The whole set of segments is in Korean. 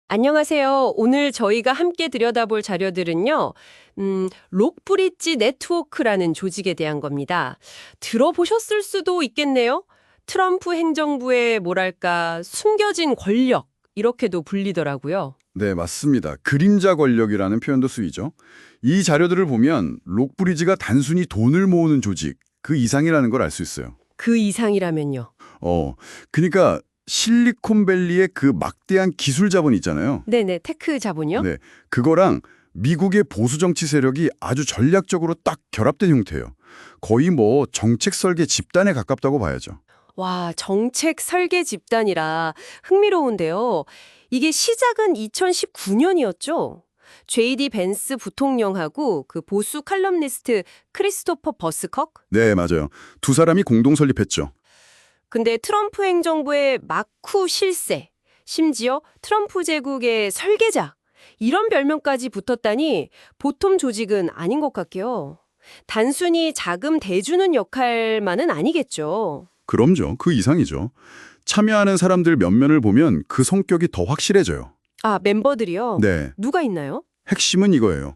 안녕하세요. 오늘 저희가 함께 들여다볼 자료들은요, 록브릿지 네트워크라는 조직에 대한 겁니다. 들어보셨을 수도 있겠네요. 트럼프 행정부의 뭐랄까, 숨겨진 권력, 이렇게도 불리더라고요. 네, 맞습니다. 그림자 권력이라는 표현도 쓰이죠. 이 자료들을 보면 록브리지가 단순히 돈을 모으는 조직, 그 이상이라는 걸 알 수 있어요. 그 이상이라면요. 그러니까 실리콘밸리의 그 막대한 기술 자본 있잖아요. 네네, 테크 자본이요? 네, 그거랑 미국의 보수 정치 세력이 아주 전략적으로 딱 결합된 형태예요. 거의 뭐 정책 설계 집단에 가깝다고 봐야죠. 와, 정책 설계 집단이라 흥미로운데요. 이게 시작은 2019년이었죠? JD 벤스 부통령하고 그 보수 칼럼니스트 크리스토퍼 버스컥? 네, 맞아요. 두 사람이 공동 설립했죠. 근데 트럼프 행정부의 마쿠 실세, 심지어 트럼프 제국의 설계자, 이런 별명까지 붙었다니 보통 조직은 아닌 것 같게요. 단순히 자금 대주는 역할만은 아니겠죠. 그럼요. 그 이상이죠. 참여하는 사람들 면면을 보면 그 성격이 더 확실해져요. 아, 멤버들이요? 네. 누가 있나요? 핵심은 이거예요.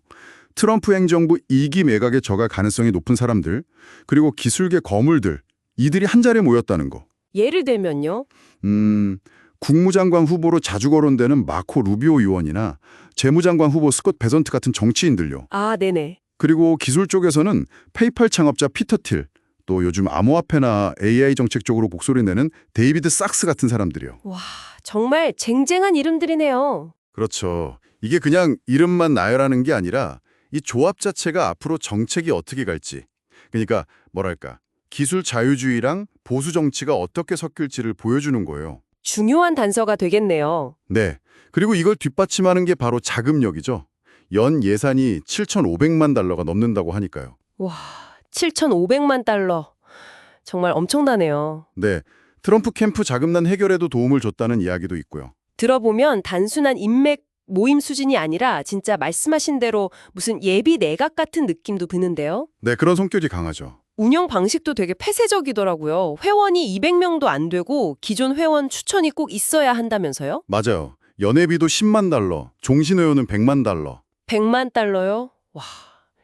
트럼프 행정부 2기 매각에 저갈 가능성이 높은 사람들, 그리고 기술계 거물들, 이들이 한 자리에 모였다는 거. 예를 들면요. 국무장관 후보로 자주 거론되는 마코 루비오 의원이나 재무장관 후보 스콧 베선트 같은 정치인들요. 아, 네네. 그리고 기술 쪽에서는 페이팔 창업자 피터 틸, 또 요즘 암호화폐나 AI 정책 쪽으로 목소리 내는 데이비드 sak스 같은 사람들이요. 와, 정말 쟁쟁한 이름들이네요. 그렇죠. 이게 그냥 이름만 나열하는 게 아니라 이 조합 자체가 앞으로 정책이 어떻게 갈지, 그러니까 뭐랄까, 기술 자유주의랑 보수 정치가 어떻게 섞일지를 보여주는 거예요. 중요한 단서가 되겠네요. 네. 그리고 이걸 뒷받침하는 게 바로 자금력이죠. 연 예산이 7,500만 달러가 넘는다고 하니까요. 와, 7,500만 달러. 정말 엄청나네요. 네. 트럼프 캠프 자금난 해결에도 도움을 줬다는 이야기도 있고요. 들어보면 단순한 인맥 모임 수준이 아니라 진짜 말씀하신 대로 무슨 예비 내각 같은 느낌도 드는데요. 네, 그런 성격이 강하죠. 운영 방식도 되게 폐쇄적이더라고요. 회원이 200명도 안 되고 기존 회원 추천이 꼭 있어야 한다면서요? 맞아요. 연회비도 10만 달러, 종신회원은 100만 달러. 100만 달러요? 와,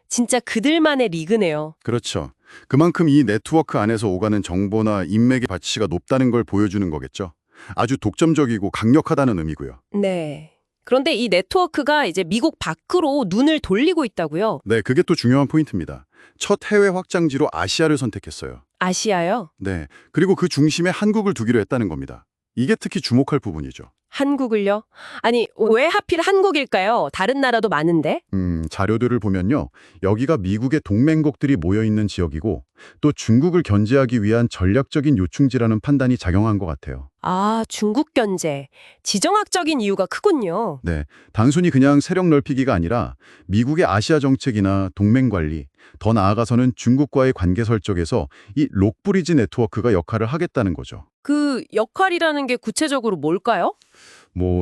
진짜 그들만의 리그네요. 그렇죠. 그만큼 이 네트워크 안에서 오가는 정보나 인맥의 가치가 높다는 걸 보여주는 거겠죠. 아주 독점적이고 강력하다는 의미고요. 네. 그런데 이 네트워크가 이제 미국 밖으로 눈을 돌리고 있다고요? 네, 그게 또 중요한 포인트입니다. 첫 해외 확장지로 아시아를 선택했어요. 아시아요? 네, 그리고 그 중심에 한국을 두기로 했다는 겁니다. 이게 특히 주목할 부분이죠. 한국을요? 아니, 왜 하필 한국일까요? 다른 나라도 많은데? 자료들을 보면요. 여기가 미국의 동맹국들이 모여있는 지역이고 또 중국을 견제하기 위한 전략적인 요충지라는 판단이 작용한 것 같아요. 아, 중국 견제. 지정학적인 이유가 크군요. 네, 단순히 그냥 세력 넓히기가 아니라 미국의 아시아 정책이나 동맹 관리, 더 나아가서는 중국과의 관계 설정에서 이 록브리지 네트워크가 역할을 하겠다는 거죠. 그 역할이라는 게 구체적으로 뭘까요?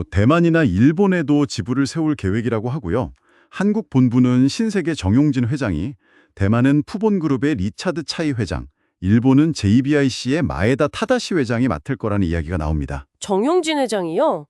대만이나 일본에도 지부를 세울 계획이라고 하고요. 한국 본부는 신세계 정용진 회장이, 대만은 푸본그룹의 리차드 차이 회장, 일본은 JBIC의 마에다 타다시 회장이 맡을 거라는 이야기가 나옵니다. 정용진 회장이요?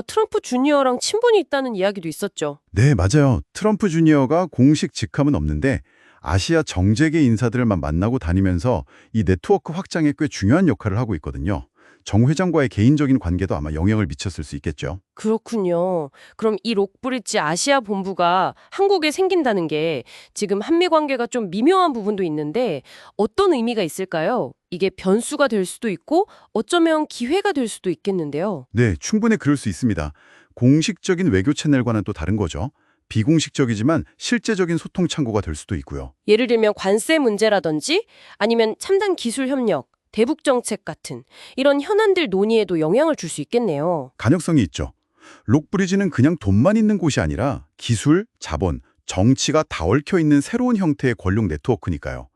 트럼프 주니어랑 친분이 있다는 이야기도 있었죠. 네, 맞아요. 트럼프 주니어가 공식 직함은 없는데 아시아 정재계 인사들만 만나고 다니면서 이 네트워크 확장에 꽤 중요한 역할을 하고 있거든요. 정 회장과의 개인적인 관계도 아마 영향을 미쳤을 수 있겠죠. 그렇군요. 그럼 이 록브리지 아시아 본부가 한국에 생긴다는 게 지금 한미 관계가 좀 미묘한 부분도 있는데 어떤 의미가 있을까요? 이게 변수가 될 수도 있고 어쩌면 기회가 될 수도 있겠는데요. 네, 충분히 그럴 수 있습니다. 공식적인 외교 채널과는 또 다른 거죠. 비공식적이지만 실제적인 소통 창구가 될 수도 있고요. 예를 들면 관세 문제라든지 아니면 첨단 기술 협력, 대북 정책 같은 이런 현안들 논의에도 영향을 줄 수 있겠네요. 가능성이 있죠. 록브리지는 그냥 돈만 있는 곳이 아니라 기술, 자본, 정치가 다 얽혀 있는 새로운 형태의 권력 네트워크니까요.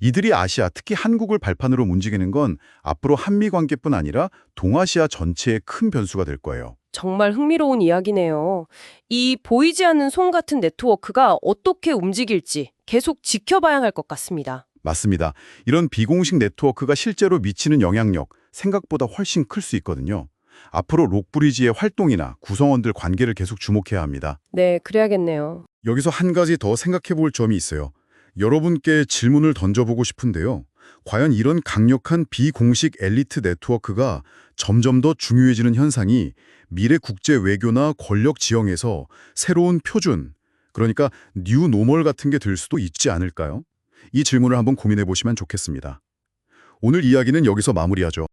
이들이 아시아, 특히 한국을 발판으로 움직이는 건 앞으로 한미 관계뿐 아니라 동아시아 전체의 큰 변수가 될 거예요. 정말 흥미로운 이야기네요. 이 보이지 않는 손 같은 네트워크가 어떻게 움직일지 계속 지켜봐야 할 것 같습니다. 맞습니다. 이런 비공식 네트워크가 실제로 미치는 영향력, 생각보다 훨씬 클 수 있거든요. 앞으로 록브리지의 활동이나 구성원들 관계를 계속 주목해야 합니다. 네, 그래야겠네요. 여기서 한 가지 더 생각해 볼 점이 있어요. 여러분께 질문을 던져보고 싶은데요. 과연 이런 강력한 비공식 엘리트 네트워크가 점점 더 중요해지는 현상이 미래 국제 외교나 권력 지형에서 새로운 표준, 그러니까 뉴 노멀 같은 게 될 수도 있지 않을까요? 이 질문을 한번 고민해 보시면 좋겠습니다. 오늘 이야기는 여기서 마무리하죠.